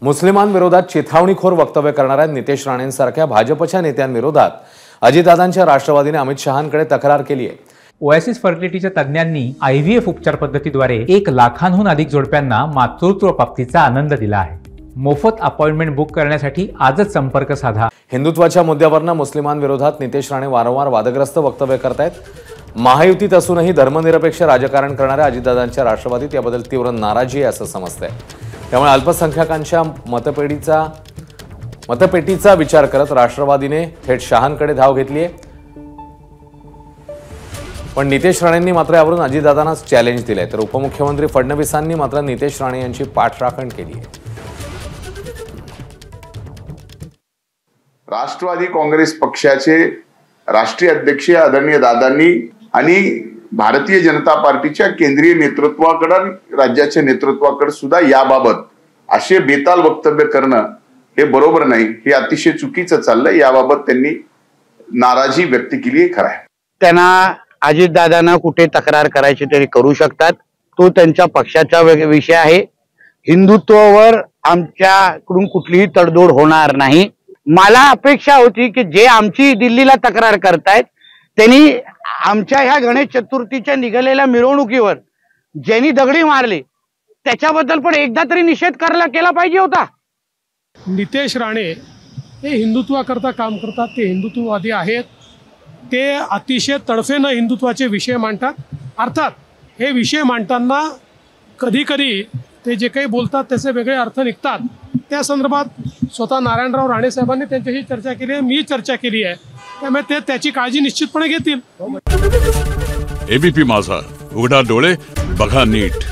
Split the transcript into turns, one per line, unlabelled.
मुस्लिमांविरोधात चिथावणीखोर वक्तव्य करणाऱ्या नितेश राणेंसारख्या भाजपच्या नेत्यांविरोधात अजितदादांच्या राष्ट्रवादीने अमित शहांकडे तक्रार केली आहे।
ओएसिस फर्टिलिटीच्या तज्ञांनी IVF उपचार पद्धतीद्वारे 1 लाखांहून अधिक जोडप्यांना मातृत्व प्राप्तीचा आनंद दिला आहे। मोफत अपॉइंटमेंट बुक करण्यासाठी आजच संपर्क साधा।
हिंदुत्वाच्या मुद्द्यावरून मुस्लिमांविरोधात नितेश राणे वारंवार वादग्रस्त वक्तव्य करतायत। महायुतीत असूनही धर्मनिरपेक्ष राजकारण करणाऱ्या अजितदादांच्या राष्ट्रवादीत याबद्दल तीव्र नाराजी आहे असं समजतंय। त्यामुळे अल्पसंख्याकांच्या मतपेटीचा विचार करत राष्ट्रवादीने थेट शहांकडे धाव घेतली आहे। पण नितेश राणेंनी मात्र यावरून अजितदादांनाच चॅलेंज दिलंय, तर उपमुख्यमंत्री फडणवीसांनी मात्र नितेश राणे यांची पाठराखण केली आहे।
राष्ट्रवादी काँग्रेस पक्षाचे राष्ट्रीय अध्यक्ष आदरणीय दादांनी आणि भारतीय जनता पार्टीच्या केंद्रीय नेतृत्वाकडे राज्याच्या नेतृत्वाकडे सुद्धा याबाबत असे बेताल वक्तव्य करणं हे बरोबर नाही, हे अतिशय चुकीचं चाललंय। याबाबत त्यांनी नाराजी व्यक्त केली आहे। खरं आहे,
त्यांना अजितदादांना कुठे तक्रार करायची तरी करू शकतात, तो त्यांच्या पक्षाचा विषय आहे। हिंदुत्वावर आमच्याकडून कुठलीही तडजोड होणार नाही। मला अपेक्षा होती की जे आमची दिल्लीला तक्रार करतायत त्यांनी आमच्या ह्या गणेश चतुर्थीच्या निघालेल्या मिरवणुकीवर ज्यांनी दगडी मारली त्याच्याबद्दल पण एकदा तरी निषेध केला पाहिजे होता।
नितेश राणे हे हिंदुत्वाकरता काम करतात, ते हिंदुत्ववादी आहेत, ते अतिशय तडफेनं हिंदुत्वाचे विषय मांडतात। अर्थात हे विषय मांडताना कधी कधी ते जे काही बोलतात त्याचे वेगळे अर्थ निघतात। त्या संदर्भात स्वतः नारायणराव राणे साहेबांनी त्यांच्याशी चर्चा केली आहे, मी चर्चा केली आहे, त्यामुळे ते त्याची काळजी निश्चितपणे घेतील।
ABP माझा, उघडा डोळे बघा नीट।